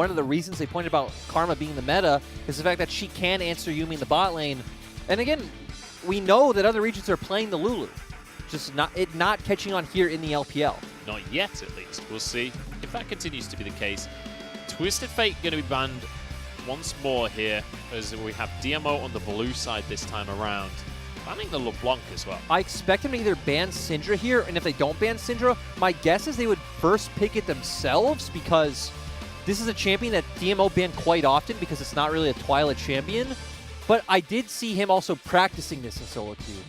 One of the reasons they pointed about Karma being the meta is the fact that she can answer Yuumi in the bot lane. And again, we know that other regions are playing the Lulu. Just not catching on here in the LPL. Not yet, at least. We'll see if that continues to be the case. Twisted Fate going to be banned once more here, as we have DMO on the blue side this time around. Banning the LeBlanc as well. I expect them to either ban Syndra here, and if they don't ban Syndra, my guess is they would first pick it themselves, because this is a champion that DMO banned quite often because it's not really a Twila champion. But I did see him also practicing this in solo queue.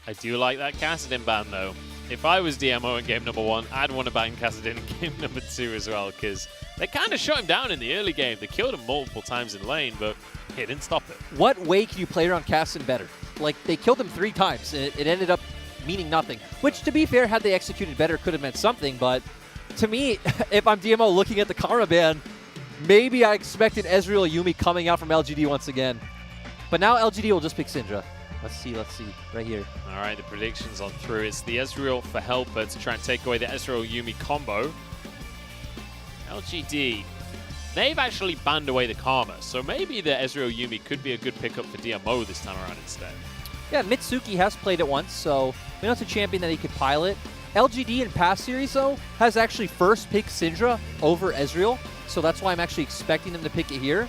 I do like that Kassadin ban, though. If I was DMO in game number 1, I'd want to ban Kassadin in game number 2 as well, because they kind of shut him down in the early game. They killed him multiple times in lane, but it didn't stop it. What way can you play around Kassadin better? Like, they killed him 3 times. It ended up meaning nothing, which, to be fair, had they executed better, could have meant something. But to me, if I'm DMO looking at the Karma ban, maybe I expected Ezreal Yuumi coming out from LGD once again. But now LGD will just pick Syndra. Let's see, right here. All right, the predictions on through. It's the Ezreal for Helper to try and take away the Ezreal Yuumi combo. LGD, they've actually banned away the Karma, so maybe the Ezreal Yuumi could be a good pickup for DMO this time around instead. Yeah, Mitsuki has played it once, so we know it's a champion that he could pilot. LGD in past series, though, has actually first picked Syndra over Ezreal, so that's why I'm actually expecting them to pick it here.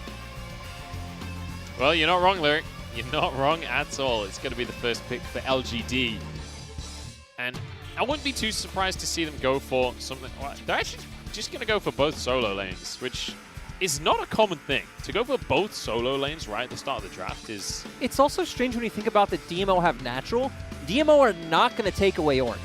Well, you're not wrong, Lyric. You're not wrong at all. It's going to be the first pick for LGD. And I wouldn't be too surprised to see them go for something. Well, they're actually just going to go for both solo lanes, which is not a common thing. To go for both solo lanes right at the start of the draft is... It's also strange when you think about that DMO have natural. DMO are not going to take away Ornn.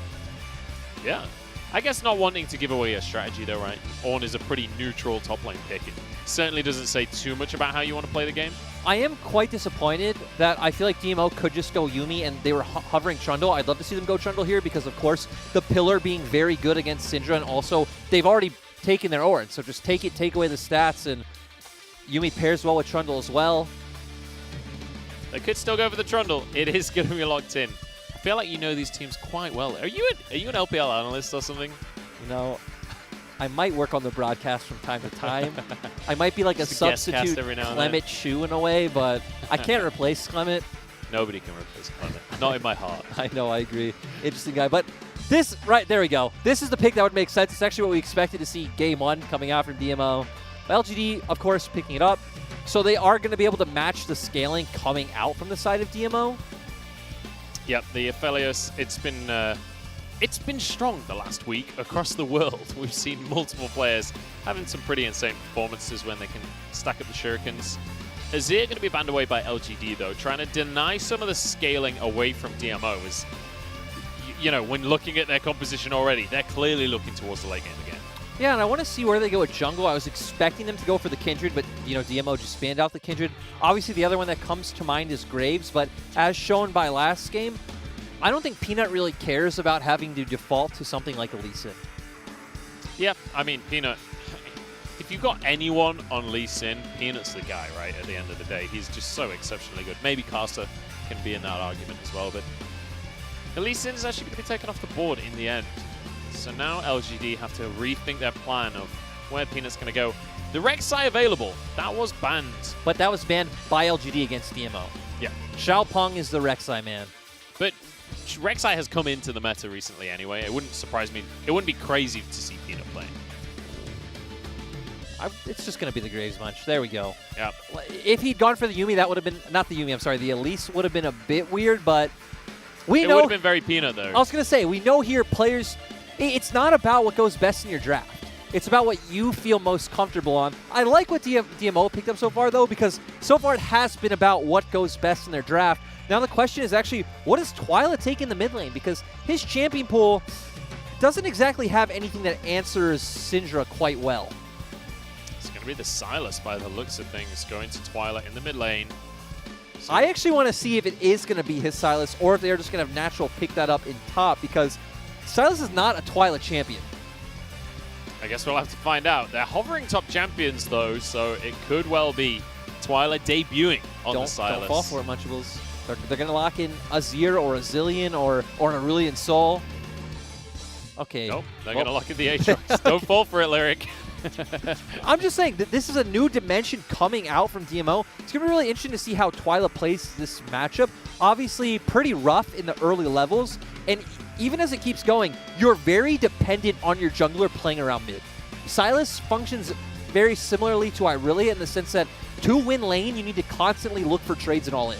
Yeah. I guess not wanting to give away a strategy though, right? Ornn is a pretty neutral top lane pick. It certainly doesn't say too much about how you want to play the game. I am quite disappointed that I feel like DMO could just go Yuumi and they were hovering Trundle. I'd love to see them go Trundle here because, of course, the pillar being very good against Syndra, and also they've already taken their Ornn. So just take away the stats, and Yuumi pairs well with Trundle as well. They could still go for the Trundle. It is going to be locked in. I feel like you know these teams quite well. Are you an LPL analyst or something? You know, I might work on the broadcast from time to time. I might be like a substitute Clement Shu in a way, but I can't replace Clement. Nobody can replace Clement. Not in my heart. I know, I agree. Interesting guy. But this, right, there we go. This is the pick that would make sense. It's actually what we expected to see game 1 coming out from DMO. LGD, of course, picking it up. So they are going to be able to match the scaling coming out from the side of DMO. Yep, the Aphelios, it's been strong the last week across the world. We've seen multiple players having some pretty insane performances when they can stack up the shurikens. Azir going to be banned away by LGD, though, trying to deny some of the scaling away from DMO. As, you know, when looking at their composition already, they're clearly looking towards the late game again. Yeah, and I want to see where they go with jungle. I was expecting them to go for the Kindred, but, you know, DMO just spanned out the Kindred. Obviously, the other one that comes to mind is Graves, but as shown by last game, I don't think Peanut really cares about having to default to something like a Lee Sin. Yeah, I mean, Peanut, if you've got anyone on Lee Sin, Peanut's the guy, right, at the end of the day. He's just so exceptionally good. Maybe Caster can be in that argument as well, but Lee Sin is actually going to be taken off the board in the end. So now LGD have to rethink their plan of where Peanut's going to go. The Rek'Sai available, that was banned. But that was banned by LGD against DMO. Yeah. Xiaopeng is the Rek'Sai man. But Rek'Sai has come into the meta recently anyway. It wouldn't surprise me. It wouldn't be crazy to see Peanut playing. It's just going to be the Graves bunch. There we go. Yeah. If he'd gone for the Yuumi, that would have been, not the Yuumi, I'm sorry, the Elise would have been a bit weird, but we know. It would have been very Peanut, though. I was going to say, we know here players, it's not about what goes best in your draft. It's about what you feel most comfortable on. I like what DMO picked up so far, though, because so far it has been about what goes best in their draft. Now the question is actually, what does Twila take in the mid lane? Because his champion pool doesn't exactly have anything that answers Syndra quite well. It's going to be the Sylas by the looks of things, going to Twila in the mid lane. So I actually want to see if it is going to be his Sylas, or if they're just going to have natural pick that up in top, because Sylas is not a Twila champion. I guess we'll have to find out. They're hovering top champions, though, so it could well be Twila debuting on the Sylas. Don't fall for it, Munchables. They're going to lock in Azir or a Zillion or an Aurelion Sol. Okay. Nope, they're going to lock in the Aatrox. Don't fall for it, Lyric. I'm just saying that this is a new dimension coming out from DMO. It's going to be really interesting to see how Twila plays this matchup. Obviously, pretty rough in the early levels, and even as it keeps going, you're very dependent on your jungler playing around mid. Sylas functions very similarly to Irelia in the sense that to win lane, you need to constantly look for trades and all in.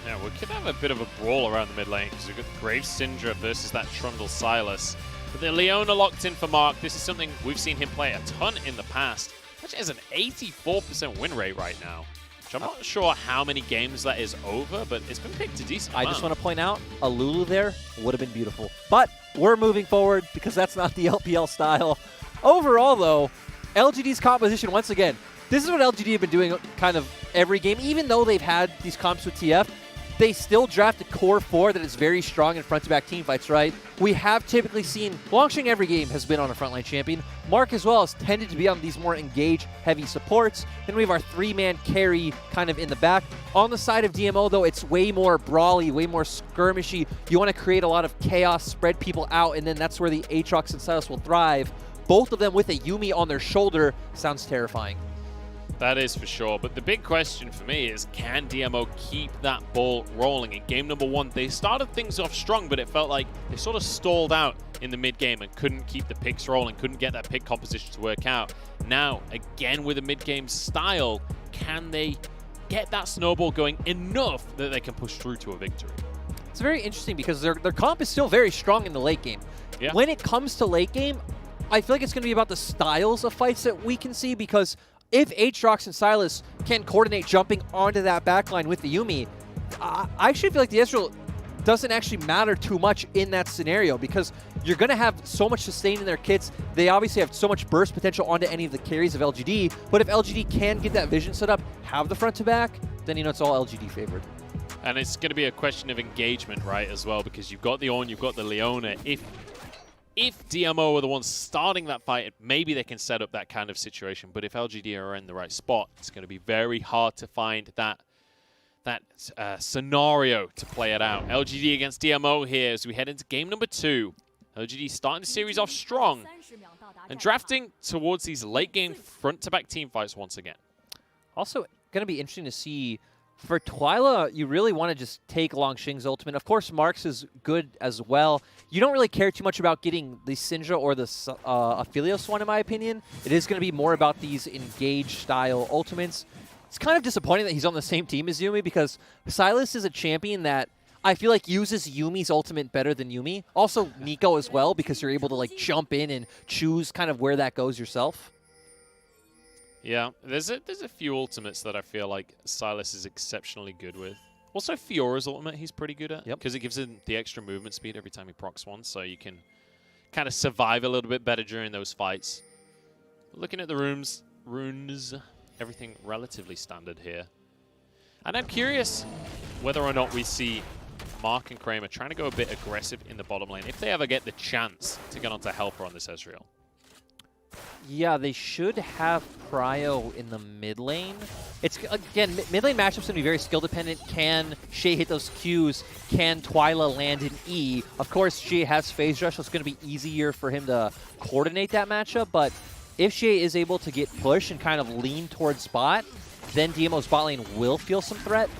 Yeah, we could have a bit of a brawl around the mid lane because we've got Grave Syndra versus that Trundle Sylas. But the Leona locked in for Mark. This is something we've seen him play a ton in the past, which is an 84% win rate right now. Which I'm not sure how many games that is over, but it's been picked a decent amount. I just want to point out, a Lulu there would have been beautiful. But we're moving forward because that's not the LPL style. Overall, though, LGD's composition, once again, this is what LGD have been doing kind of every game. Even though they've had these comps with TF, they still draft a core 4 that is very strong in front-to-back teamfights, right? We have typically seen, Langx every game has been on a frontline champion. Mark as well has tended to be on these more engage-heavy supports. Then we have our 3-man carry kind of in the back. On the side of DMO, though, it's way more brawly, way more skirmishy. You want to create a lot of chaos, spread people out, and then that's where the Aatrox and Sylas will thrive. Both of them with a Yuumi on their shoulder sounds terrifying. That is for sure, but the big question for me is, can DMO keep that ball rolling? In game number 1, they started things off strong, but it felt like they sort of stalled out in the mid-game and couldn't keep the picks rolling, couldn't get that pick composition to work out. Now, again with a mid-game style, can they get that snowball going enough that they can push through to a victory? It's very interesting because their comp is still very strong in the late game. Yeah. When it comes to late game, I feel like it's going to be about the styles of fights that we can see, because if Aatrox and Sylas can coordinate jumping onto that backline with the Yuumi, I actually feel like the Ezreal doesn't actually matter too much in that scenario, because you're going to have so much sustain in their kits. They obviously have so much burst potential onto any of the carries of LGD, but if LGD can get that vision set up, have the front to back, then you know it's all LGD favored. And it's going to be a question of engagement, right, as well, because you've got the Ornn, you've got the Leona. If DMO are the ones starting that fight, maybe they can set up that kind of situation. But if LGD are in the right spot, it's going to be very hard to find that scenario to play it out. LGD against DMO here as we head into game number 2. LGD starting the series off strong and drafting towards these late game front-to-back team fights once again. Also going to be interesting to see, for Twila, you really want to just take Langx's ultimate. Of course, Mark's is good as well. You don't really care too much about getting the Syndra or the Aphelios one, in my opinion. It is going to be more about these engage-style ultimates. It's kind of disappointing that he's on the same team as Yuumi, because Sylas is a champion that I feel like uses Yuumi's ultimate better than Yuumi. Also, Nico as well, because you're able to like jump in and choose kind of where that goes yourself. Yeah, there's a few ultimates that I feel like Sylas is exceptionally good with. Also, Fiora's ultimate he's pretty good at, because it gives him the extra movement speed every time he procs one, so you can kind of survive a little bit better during those fights. Looking at the runes, everything relatively standard here. And I'm curious whether or not we see Mark and Kramer trying to go a bit aggressive in the bottom lane, if they ever get the chance to get onto Helper on this Ezreal. Yeah, they should have Prio in the mid lane. It's, again, mid lane matchups going to be very skill dependent. Can xiye hit those Qs? Can Twila land an E? Of course, xiye has phase rush, so it's going to be easier for him to coordinate that matchup. But if xiye is able to get push and kind of lean towards bot, then DMO's bot lane will feel some threat.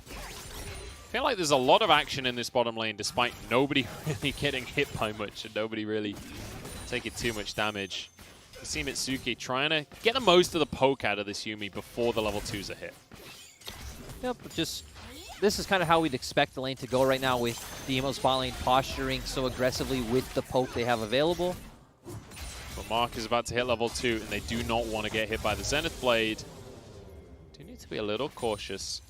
I feel like there's a lot of action in this bottom lane, despite nobody really getting hit by much and nobody really taking too much damage. You see Mitsuki trying to get the most of the poke out of this Yuumi before the level 2s are hit. Yep, just this is kind of how we'd expect the lane to go right now, with DMO's bot lane posturing so aggressively with the poke they have available. But Mark is about to hit level 2, and they do not want to get hit by the Zenith Blade. Do need to be a little cautious,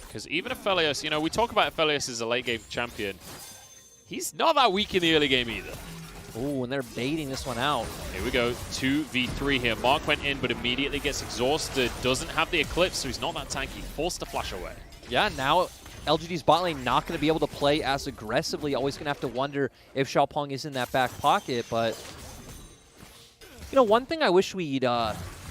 because even Aphelios, you know, we talk about Aphelios as a late game champion. He's not that weak in the early game either. Ooh, and they're baiting this one out. Here we go, 2v3 here. Mark went in, but immediately gets exhausted. Doesn't have the Eclipse, so he's not that tanky. Forced to flash away. Yeah, now LGD's bot lane not going to be able to play as aggressively. Always going to have to wonder if Xiaopeng is in that back pocket. But, you know, one thing I wish we'd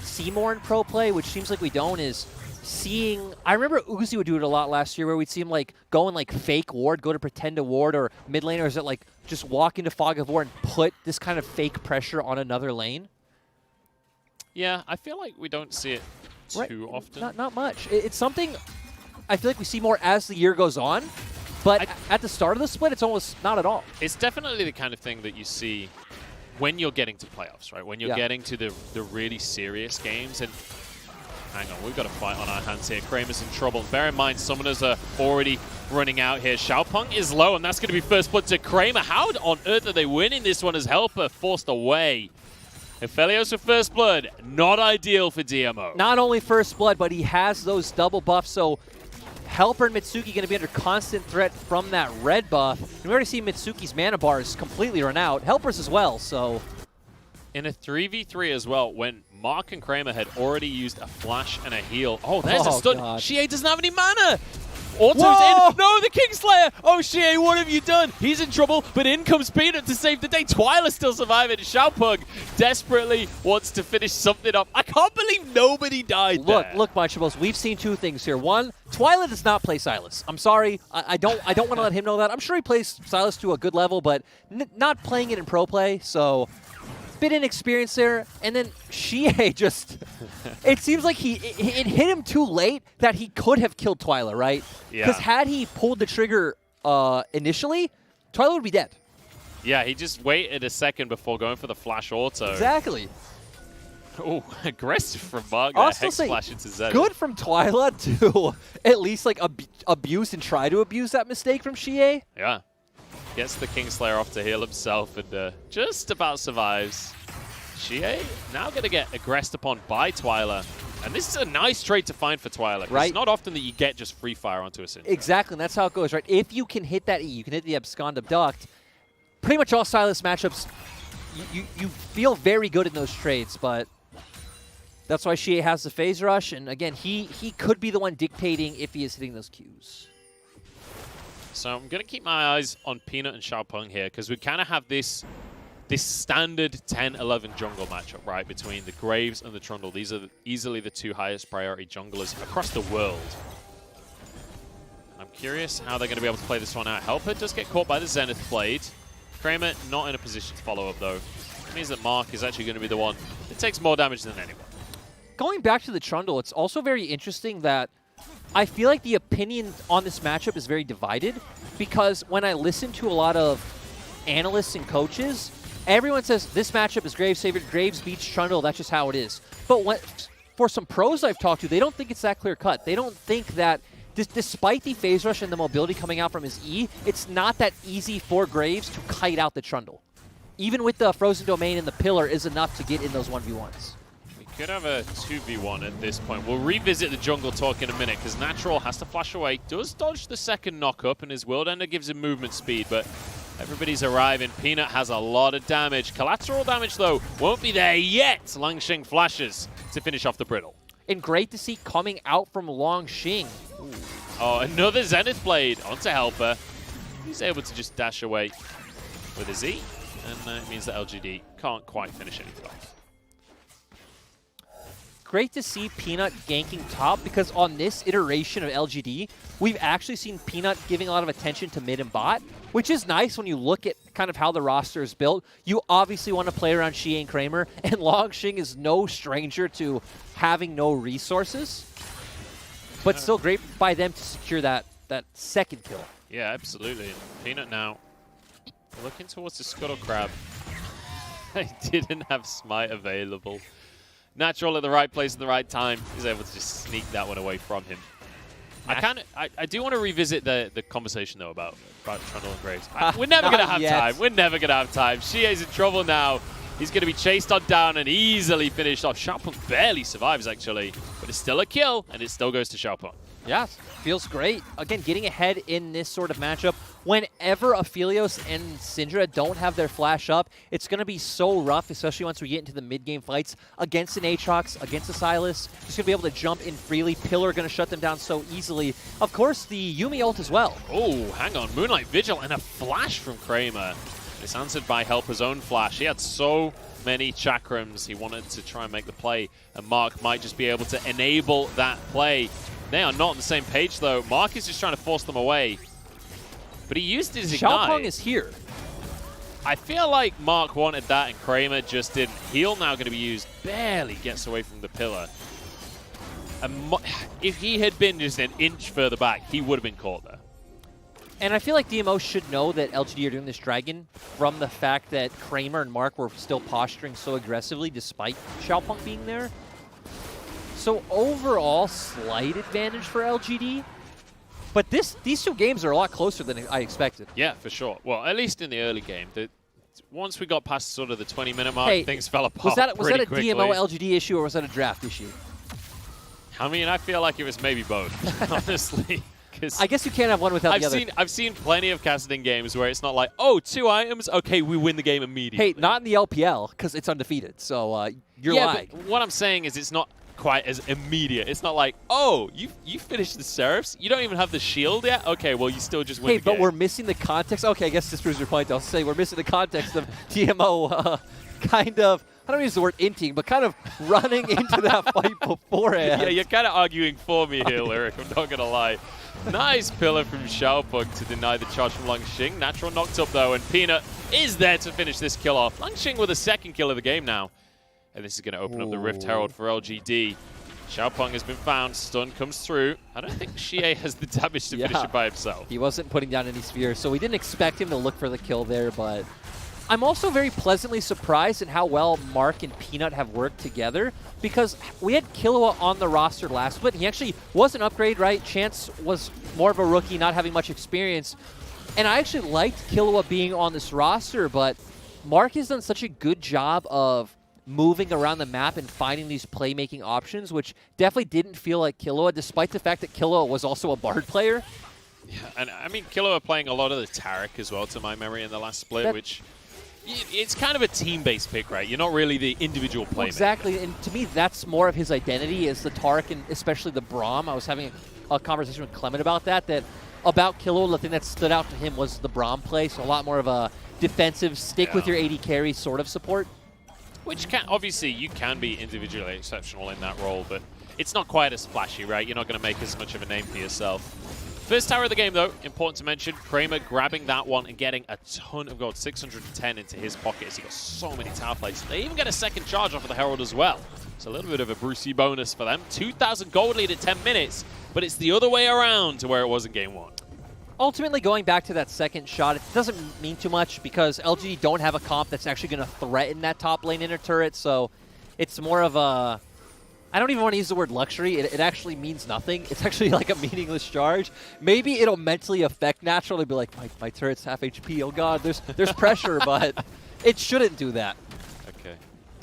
see more in pro play, which seems like we don't, is seeing, I remember Uzi would do it a lot last year, where we'd see him like go and like fake ward, go to pretend to ward, or mid laners that like just walk into Fog of War and put this kind of fake pressure on another lane. Yeah, I feel like we don't see it too often. Not much. It's something I feel like we see more as the year goes on, but at the start of the split, it's almost not at all. It's definitely the kind of thing that you see when you're getting to playoffs, right? When you're getting to the really serious games. And hang on, we've got a fight on our hands here. Kramer's in trouble. Bear in mind, summoners are already running out here. Xiaopeng is low, and that's going to be first blood to Kramer. How on earth are they winning this one as Helper forced away? Aphelios with first blood, not ideal for DMO. Not only first blood, but he has those double buffs, so Helper and Mitsuki going to be under constant threat from that red buff. And we already see Mitsuki's mana bars completely run out. Helper's as well, so... In a 3v3 as well, when Mark and Kramer had already used a flash and a heal. Oh, there's a stun. Xiye doesn't have any mana. Auto's in. No, the Kingslayer. Oh, Xiye, what have you done? He's in trouble, but in comes Peanut to save the day. Twila still surviving. Xiaopeng desperately wants to finish something up. I can't believe nobody died there. Look, Munchables, we've seen two things here. One, Twila does not play Sylas. I'm sorry. I don't want to let him know that. I'm sure he plays Sylas to a good level, but not playing it in pro play, so... bit inexperienced there, and then xiye just... it seems like it hit him too late that he could have killed Twila, right? Yeah. Because had he pulled the trigger initially, Twila would be dead. Yeah, he just waited a second before going for the flash auto. Exactly. Oh, aggressive from Mark. Also Flash into Zed. Good from Twila to at least like abuse and try to abuse that mistake from xiye. Yeah. Gets the Kingslayer off to heal himself and just about survives. Xiye now going to get aggressed upon by Twila. And this is a nice trade to find for Twila. Right. It's not often that you get just free fire onto a Syndra. Exactly, and that's how it goes, right? If you can hit that E, you can hit the Abscond Abduct. Pretty much all Sylas matchups, you feel very good in those trades, but that's why xiye has the phase rush. And again, he could be the one dictating if he is hitting those Qs. So I'm going to keep my eyes on Peanut and Xiaopeng here because we kind of have this standard 10-11 jungle matchup, right, between the Graves and the Trundle. These are easily the two highest priority junglers across the world. I'm curious how they're going to be able to play this one out. Helper does get caught by the Zenith Blade. Kramer not in a position to follow up, though. It means that Mark is actually going to be the one that takes more damage than anyone. Going back to the Trundle, it's also very interesting that I feel like the opinion on this matchup is very divided because when I listen to a lot of analysts and coaches, everyone says this matchup is Graves' favorite. Graves beats Trundle. That's just how it is. But for some pros I've talked to, they don't think it's that clear cut. They don't think that despite the phase rush and the mobility coming out from his E, it's not that easy for Graves to kite out the Trundle. Even with the Frozen Domain and the Pillar is enough to get in those 1v1s. Could have a 2v1 at this point. We'll revisit the jungle talk in a minute because Natural has to flash away, does dodge the second knock-up, and his World Ender gives him movement speed, but everybody's arriving. Peanut has a lot of damage. Collateral damage, though, won't be there yet. Langx flashes to finish off the Brittle. And great to see coming out from Langx. Oh, another Zenith Blade onto Helper. He's able to just dash away with a Z, and it means that LGD can't quite finish anything off. Great to see Peanut ganking top because on this iteration of LGD, we've actually seen Peanut giving a lot of attention to mid and bot, which is nice when you look at kind of how the roster is built. You obviously want to play around xiye and Kramer, and Langx is no stranger to having no resources, but still great by them to secure that second kill. Yeah, absolutely. And Peanut now looking towards the Scuttle Crab. I didn't have Smite available. Natural at the right place at the right time. He's able to just sneak that one away from him. I do want to revisit the conversation, though, about Trundle and Graves. We're never going to have time. We're never going to have time. Xiye's in trouble now. He's going to be chased on down and easily finished off. Xiaopeng barely survives, actually. But it's still a kill, and it still goes to Xiaopeng. Yeah, feels great. Again, getting ahead in this sort of matchup. Whenever Aphelios and Syndra don't have their flash up, it's going to be so rough, especially once we get into the mid-game fights against an Aatrox, against a Sylas. Just going to be able to jump in freely. Pillar going to shut them down so easily. Of course, the Yuumi ult as well. Oh, hang on. Moonlight Vigil and a flash from Kramer. It's answered by Helper's own flash. He had so many chakrams. He wanted to try and make the play, and Mark might just be able to enable that play. They are not on the same page, though. Mark is just trying to force them away. But he used his Ignite. Xiaopeng is here. I feel like Mark wanted that and Kramer just didn't. Heal now going to be used. Barely gets away from the pillar. And if he had been just an inch further back, he would have been caught there. And I feel like DMO should know that LGD are doing this dragon from the fact that Kramer and Mark were still posturing so aggressively despite Xiaopeng being there. So overall, slight advantage for LGD. But these two games are a lot closer than I expected. Yeah, for sure. Well, at least in the early game. Once we got past sort of the 20-minute mark, things fell apart. Was that a quickly. DMO LGD issue or was that a draft issue? I mean, I feel like it was maybe both, honestly. I guess you can't have one without the other. I've seen plenty of casting games where it's not like, oh, 2 items, okay, we win the game immediately. Hey, not in the LPL because it's undefeated. So you're lying. But what I'm saying is it's not quite as immediate. It's not like, oh, you finished the Seraphs? You don't even have the shield yet? Okay, well, you still just win the game. Hey, but we're missing the context. Okay, I guess this proves your point. I'll say we're missing the context of DMO kind of, I don't use the word inting, but kind of running into that fight beforehand. Yeah, you're kind of arguing for me here, Lyric. I'm not going to lie. Nice pillar from Xiaopeng to deny the charge from Langx. Natural knocked up, though, and Peanut is there to finish this kill off. Langx with a second kill of the game now. And this is going to open up the Rift Herald for LGD. Xiaopeng has been found. Stun comes through. I don't think xiye has the damage to finish it by himself. He wasn't putting down any spheres, so we didn't expect him to look for the kill there, but I'm also very pleasantly surprised at how well Mark and Peanut have worked together, because we had Killua on the roster last split. He actually was an upgrade, right? Chance was more of a rookie, not having much experience. And I actually liked Killua being on this roster, but Mark has done such a good job of moving around the map and finding these playmaking options, which definitely didn't feel like Killua, despite the fact that Killua was also a Bard player. Yeah, and I mean, Killua playing a lot of the Taric as well, to my memory, in the last split, which it's kind of a team-based pick, right? You're not really the individual playmaker. Exactly, and to me, that's more of his identity is the Taric and especially the Braum. I was having a conversation with Clement about that about Killua, the thing that stood out to him was the Braum play, so a lot more of a defensive, stick with your AD carry sort of support. Which can, obviously, you can be individually exceptional in that role, but it's not quite as flashy, right? You're not going to make as much of a name for yourself. First tower of the game, though, important to mention, Kramer grabbing that one and getting a ton of gold, 610 into his pocket as he got so many tower plates. They even get a second charge off of the Herald as well. It's a little bit of a Brucey bonus for them. 2,000 gold lead at 10 minutes, but it's the other way around to where it was in game 1. Ultimately, going back to that second shot, it doesn't mean too much because LGD don't have a comp that's actually going to threaten that top lane inner turret, so it's more of a... I don't even want to use the word luxury. It actually means nothing. It's actually like a meaningless charge. Maybe it'll mentally affect Natural. It'll be like, my turret's half HP. Oh god, there's pressure, but it shouldn't do that. Okay,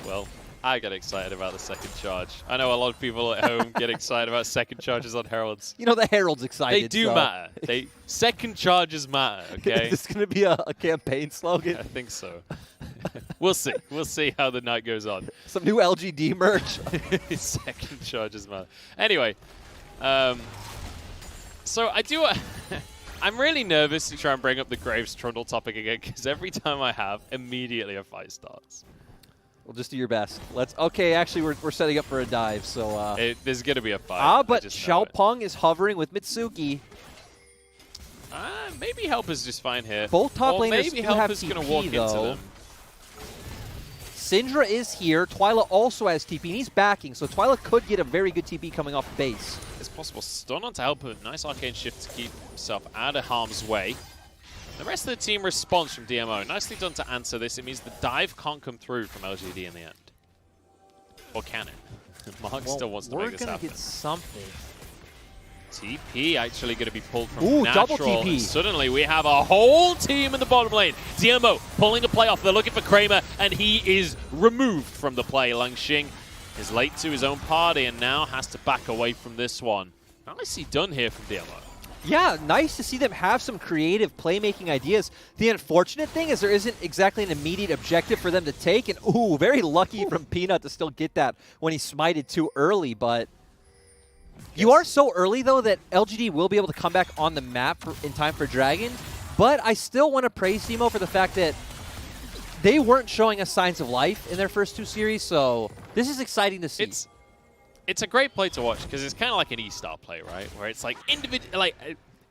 well, I get excited about the second charge. I know a lot of people at home get excited about second charges on Heralds. You know, the Herald's excited. They do matter. Second charges matter, okay? Is this going to be a campaign slogan? I think so. We'll see. We'll see how the night goes on. Some new LGD merch. Second charges matter. Anyway, so I do... I'm really nervous to try and bring up the Graves Trundle topic again, because every time I have, immediately a fight starts. Well, just do your best. Okay, actually, we're setting up for a dive, so... there's going to be a fight. But Xiaopeng is hovering with Mitsuki. Maybe Help is just fine here. Both top or laners maybe do Help have is TP, going to walk though. into them. Syndra is here. Twila also has TP, and he's backing, so Twila could get a very good TP coming off base. It's possible. Stun onto Help, nice arcane shift to keep himself out of harm's way. The rest of the team responds from DMO. Nicely done to answer this. It means the dive can't come through from LGD in the end. Or can it? Mark still wants to make this happen. We're going to get something. TP actually going to be pulled from Ooh, Natural. double TP. And suddenly we have a whole team in the bottom lane. DMO pulling a play off. They're looking for Kramer, and he is removed from the play. Langx is late to his own party and now has to back away from this one. Nicely done here from DMO. Yeah, nice to see them have some creative playmaking ideas. The unfortunate thing is there isn't exactly an immediate objective for them to take, and ooh, very lucky from Peanut to still get that when he smited too early, but you are so early, though, that LGD will be able to come back on the map in time for Dragon, but I still want to praise DMO for the fact that they weren't showing us signs of life in their first 2 series, so this is exciting to see. It's a great play to watch because it's kind of like an E-Star play, right? Where it's like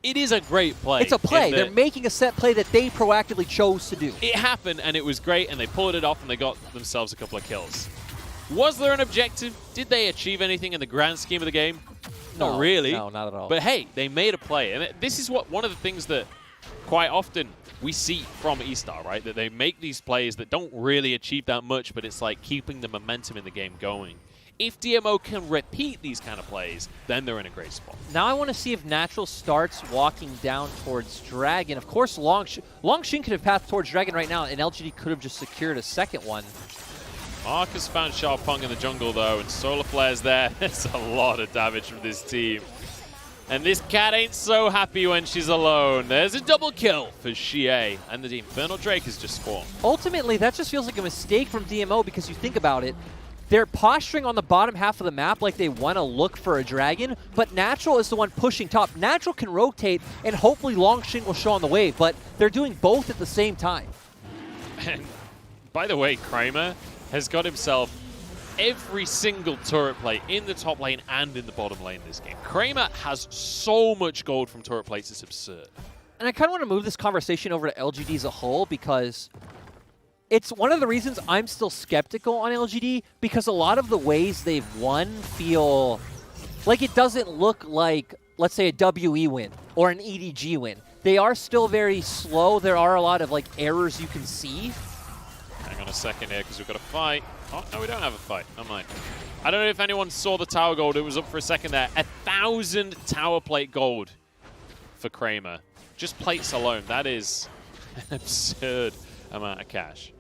It is a great play. It's a play. They're making a set play that they proactively chose to do. It happened, and it was great, and they pulled it off, and they got themselves a couple of kills. Was there an objective? Did they achieve anything in the grand scheme of the game? No, not really. No, not at all. But hey, they made a play. And this is one of the things that quite often we see from eStar, right? That they make these plays that don't really achieve that much, but it's like keeping the momentum in the game going. If DMO can repeat these kind of plays, then they're in a great spot. Now I want to see if Natural starts walking down towards Dragon. Of course, Langx could have passed towards Dragon right now, and LGD could have just secured a second one. Marcus found Xiaopeng in the jungle, though, and Solar Flare's there. That's a lot of damage from this team. And this cat ain't so happy when she's alone. There's a double kill for xiye, and the Infernal Drake has just spawned. Ultimately, that just feels like a mistake from DMO because you think about it. They're posturing on the bottom half of the map like they want to look for a dragon, but Natural is the one pushing top. Natural can rotate, and hopefully Langx will show on the wave, but they're doing both at the same time. And by the way, Kramer has got himself every single turret play in the top lane and in the bottom lane this game. Kramer has so much gold from turret plays, it's absurd. And I kind of want to move this conversation over to LGD as a whole because it's one of the reasons I'm still skeptical on LGD, because a lot of the ways they've won feel like it doesn't look like, let's say, a WE win or an EDG win. They are still very slow. There are a lot of like errors you can see. Hang on a second here, because we've got a fight. Oh, no, we don't have a fight. Never mind. I don't know if anyone saw the tower gold. It was up for a second there. 1,000 tower plate gold for Kramer. Just plates alone. That is an absurd amount of cash.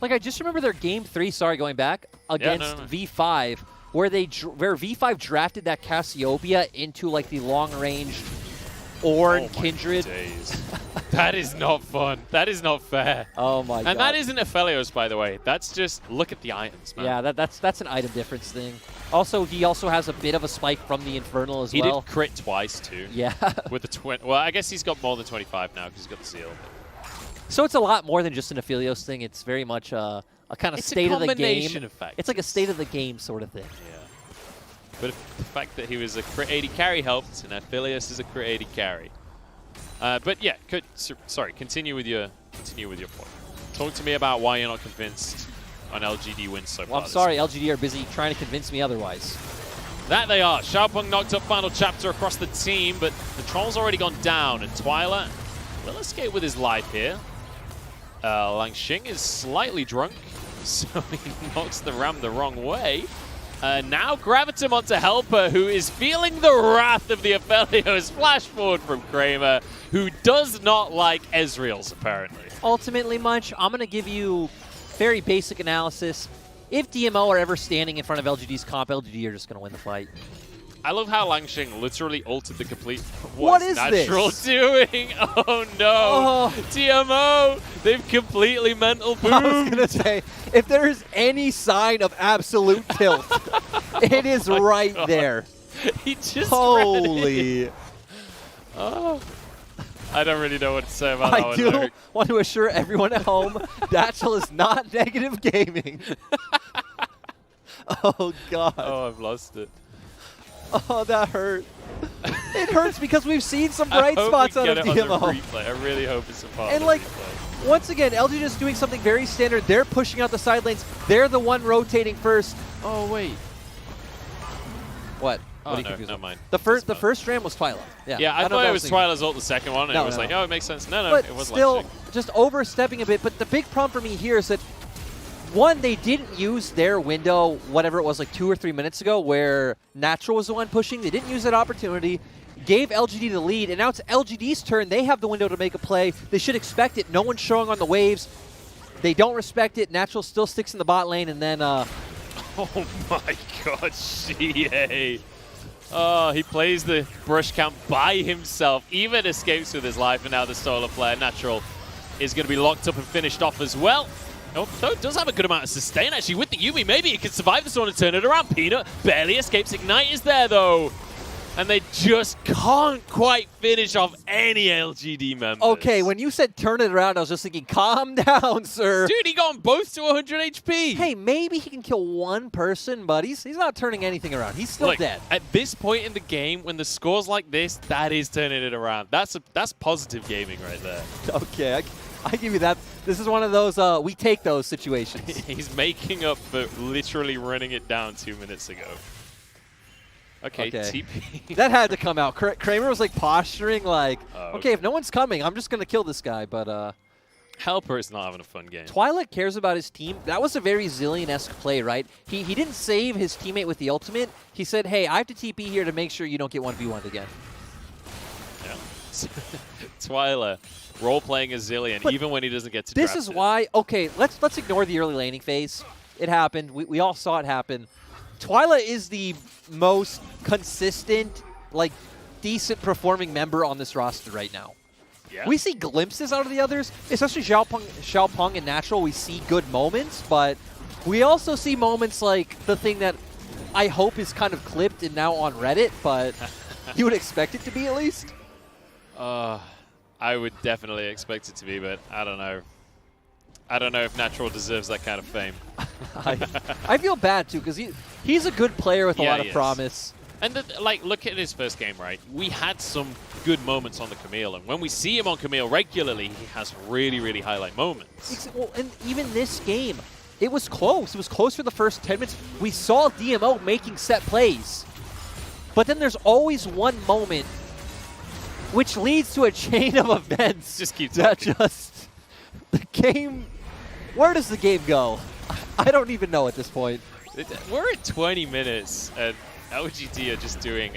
Like, I just remember their game 3, sorry, going back, against V5, where where V5 drafted that Cassiopeia into, like, the long-range Ornn Kindred. Days. That is not fun. That is not fair. Oh, my God. And that isn't Aphelios, by the way. That's just, look at the items, man. Yeah, that's an item difference thing. Also, he also has a bit of a spike from the Infernal as well. He did crit twice, too. Yeah. With the well, I guess he's got more than 25 now, because he's got the seal. So it's a lot more than just an Aphelios thing. It's very much a kind of state of the game. Effect. It's like a state of the game sort of thing. Yeah. But the fact that he was a crit 80 carry helped, and Aphelios is a crit 80 carry. But yeah, continue with your point. Talk to me about why you're not convinced on LGD wins so far. Well, I'm sorry, LGD are busy trying to convince me otherwise. That they are. Xiaopeng knocked up final chapter across the team, but the troll's already gone down, and Twila will escape with his life here. Langx is slightly drunk, so he knocks the ram the wrong way. Now Gravitum onto Helper, who is feeling the wrath of the Aphelios. Flash forward from Kramer, who does not like Ezreal's, apparently. Ultimately, Munch, I'm going to give you very basic analysis. If DMO are ever standing in front of LGD's comp, LGD are just going to win the fight. I love how Langx literally altered the complete. What is Natural this? doing? Oh no! Oh. DMO! They've completely mental boomed. I was going to say, if there is any sign of absolute tilt, it is right there. He just Holy. Oh. I don't really know what to say about that one. I do want to assure everyone at home, Natural is not negative gaming. Oh, God. Oh, I've lost it. Oh, that hurt. It hurts because we've seen some bright spots out of DMO. I really hope it's a part and of like, the replay. once again, LG just doing something very standard. They're pushing out the side lanes. They're the one rotating first. Oh, wait. What? Oh, no, never mind. The first ram was Twila. Yeah, I thought it was Twila's ult the second one, and it was like, oh, it makes sense. No, but it was still, Langx. just overstepping a bit. But the big problem for me here is that, one, they didn't use their window, whatever it was, like 2 or 3 minutes ago, where Natural was the one pushing. They didn't use that opportunity, gave LGD the lead, and now it's LGD's turn. They have the window to make a play. They should expect it. No one's showing on the waves. They don't respect it. Natural still sticks in the bot lane, and then... oh my God, xiye. Oh, he plays the brush camp by himself, even escapes with his life, and now the Solar Flare. Natural is going to be locked up and finished off as well. Oh, though it does have a good amount of sustain, actually, with the Yuumi. Maybe it can survive this one and turn it around. Peanut barely escapes. Ignite is there, though. And they just can't quite finish off any LGD members. Okay, when you said turn it around, I was just thinking, calm down, sir. Dude, he got them both to 100 HP. Hey, maybe he can kill one person, but he's not turning anything around. He's still dead. At this point in the game, when the score's like this, that is turning it around. That's positive gaming right there. Okay, I give you that. This is one of those we take those situations. He's making up for literally running it down 2 minutes ago. Okay, TP. That had to come out. Kramer was like posturing like, okay, if no one's coming, I'm just going to kill this guy. But Helper is not having a fun game. Twila cares about his team. That was a very Zillion-esque play, right? He didn't save his teammate with the ultimate. He said, hey, I have to TP here to make sure you don't get 1v1'd again. Yeah. Twila role-playing a Zillion, but even when he doesn't get to This is why, okay, let's ignore the early laning phase. It happened. We all saw it happen. Twila is the most consistent, like, decent performing member on this roster right now. Yeah. We see glimpses out of the others, especially Xiaopeng and Natural. We see good moments, but we also see moments like the thing that I hope is kind of clipped and now on Reddit, but you would expect it to be at least? I would definitely expect it to be, but I don't know. I don't know if Natural deserves that kind of fame. I feel bad, too, because he's a good player with a lot of promise. And, look at his first game, right? We had some good moments on the Camille, and when we see him on Camille regularly, he has really, really highlight moments. Well, and even this game, it was close. It was close for the first 10 minutes. We saw DMO making set plays. But then there's always one moment which leads to a chain of events. Just keep talking. The game... Where does the game go? I don't even know at this point. We're at 20 minutes, and LGD are just doing...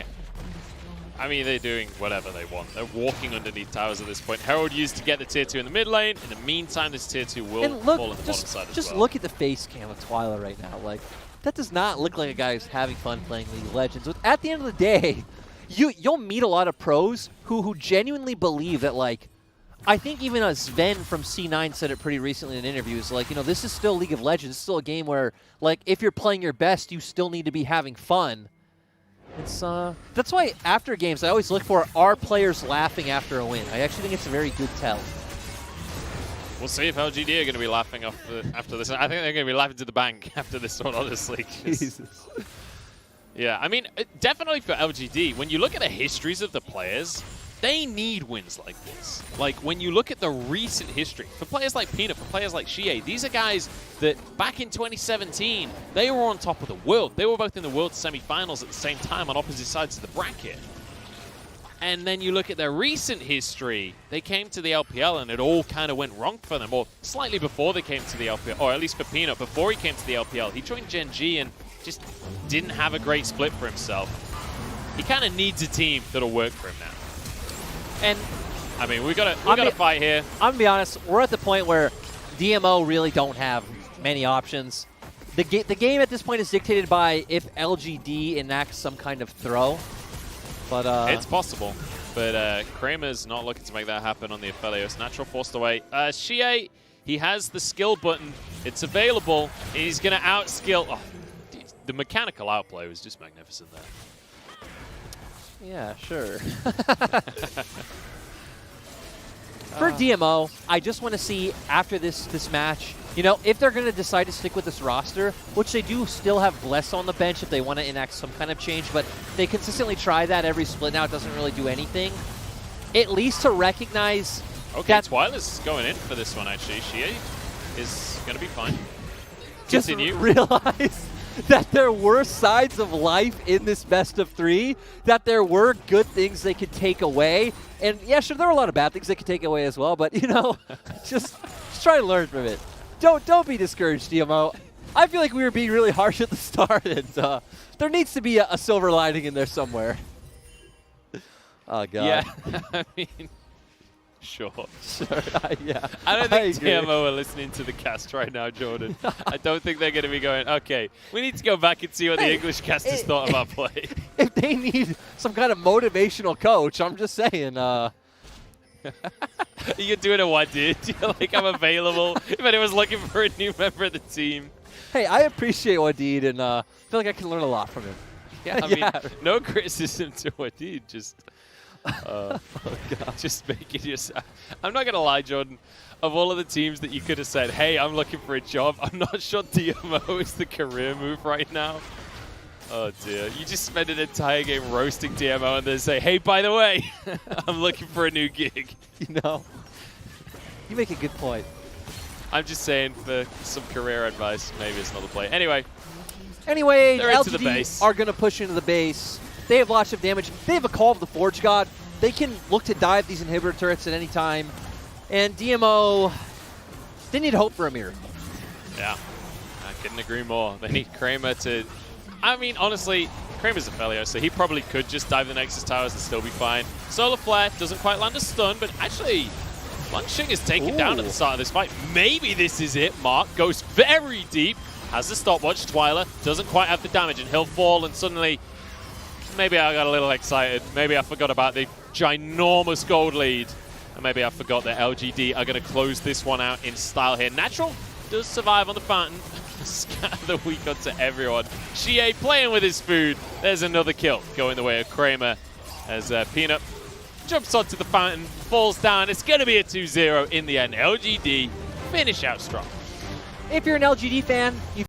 I mean, they're doing whatever they want. They're walking underneath towers at this point. Herald used to get the tier 2 in the mid lane. In the meantime, this tier 2 will fall on the bottom side as well. Just look at the face cam of Twila right now. Like, that does not look like a guy who's having fun playing League of Legends. At the end of the day, you'll meet a lot of pros who genuinely believe that, like, I think even Sven from C9 said it pretty recently in interviews, like, you know, this is still League of Legends. It's still a game where, like, if you're playing your best, you still need to be having fun. It's that's why after games, I always look for, are players laughing after a win? I actually think it's a very good tell. We'll see if LGD are going to be laughing after this. I think they're going to be laughing to the bank after this one, honestly. Jesus. Yeah, I mean, definitely for LGD, when you look at the histories of the players, they need wins like this. Like, when you look at the recent history, for players like Peanut, for players like xiye, these are guys that back in 2017, they were on top of the world. They were both in the world semifinals at the same time on opposite sides of the bracket. And then you look at their recent history, they came to the LPL and it all kind of went wrong for them. Or slightly before they came to the LPL, or at least for Peanut, before he came to the LPL, he joined Gen G and just didn't have a great split for himself. He kind of needs a team that'll work for him now. And, I mean, we got to fight here. I'm going to be honest, we're at the point where DMO really don't have many options. The game at this point is dictated by if LGD enacts some kind of throw. But it's possible. But Kramer's not looking to make that happen on the Aphelios. Natural forced away. xiye, he has the skill button. It's available. He's going to outskill. Oh, dude, the mechanical outplay was just magnificent there. Yeah, sure. For DMO, I just want to see after this match, you know, if they're going to decide to stick with this roster, which they do still have Bless on the bench if they want to enact some kind of change, but they consistently try that every split now. It doesn't really do anything. At least to recognize that Twila's going in for this one, actually. xiye is going to be fine. Just realize that there were sides of life in this best of 3, that there were good things they could take away. And yeah, sure, there were a lot of bad things they could take away as well, but, you know, just try to learn from it. Don't be discouraged, DMO. I feel like we were being really harsh at the start, and there needs to be a silver lining in there somewhere. Oh, God. Yeah, I mean... Sure. Yeah. I don't think DMO are listening to the cast right now, Jordan. I don't think they're going to be going, okay, we need to go back and see what the English casters thought of our play. If they need some kind of motivational coach, I'm just saying. You're doing a what, dude? You're like, I'm available if anyone's looking for a new member of the team. Hey, I appreciate Wadid, and I feel like I can learn a lot from him. Yeah, I mean, no criticism to what dude. Just, just making yourself. I'm not gonna lie, Jordan. Of all of the teams that you could have said, "Hey, I'm looking for a job," I'm not sure DMO is the career move right now. Oh dear, you just spend an entire game roasting DMO and then say, "Hey, by the way, I'm looking for a new gig." You know, you make a good point. I'm just saying, for some career advice, maybe it's not the play. Anyway, LGD are going to push into the base. They have lots of damage. They have a Call of the Forge God. They can look to dive these inhibitor turrets at any time. And DMO, they need hope for a miracle. Yeah, I couldn't agree more. They need Kramer to... I mean, honestly, Kramer's Aphelios, so he probably could just dive the Nexus Towers and still be fine. Solar Flare doesn't quite land a stun, but actually, Langx is taken down at the start of this fight. Maybe this is it. Mark goes very deep, has the stopwatch. Twila doesn't quite have the damage, and he'll fall, and suddenly, maybe I got a little excited. Maybe I forgot about the ginormous gold lead. And maybe I forgot that LGD are going to close this one out in style here. Natural does survive on the fountain. Scatter the weak onto everyone. Xiye playing with his food. There's another kill going the way of Kramer as Peanut jumps onto the fountain, falls down. It's going to be a 2-0 in the end. LGD finish out strong. If you're an LGD fan, you